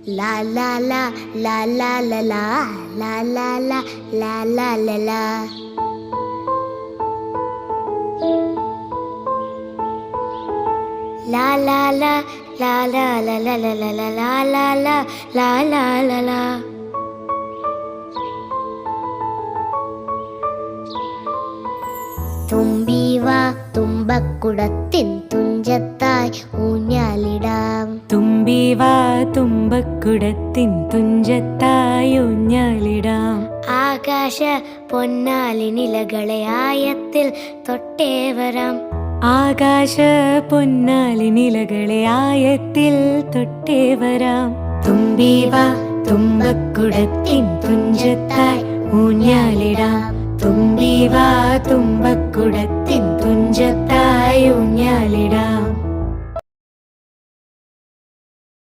La la la la la la la la la la la la la la. La la la la la la la la la la la la la la la la la. തുമ്പി വാ തുമ്പക്കുടത്തിൻ തുഞ്ചത്തായി ഊഞ്ഞാലിടാം. തുമ്പി വാ തുമ്പക്കുടത്തിൻ തുഞ്ചത്തായി ഊഞ്ഞാലിടാം. ആകാശ പൊന്നാലിനിലകളെ ആയത്തിൽ തൊട്ടേ വരാം. ആകാശ പൊന്നാലിനിലകളെ ആയത്തിൽ തൊട്ടേ വരാം. തുമ്പി വാ തുമ്പക്കുടത്തിൻ തുഞ്ചത്തായി ഊഞ്ഞാലിടാം. തുമ്പി വാ തുമ്പക്കുടത്തിൻ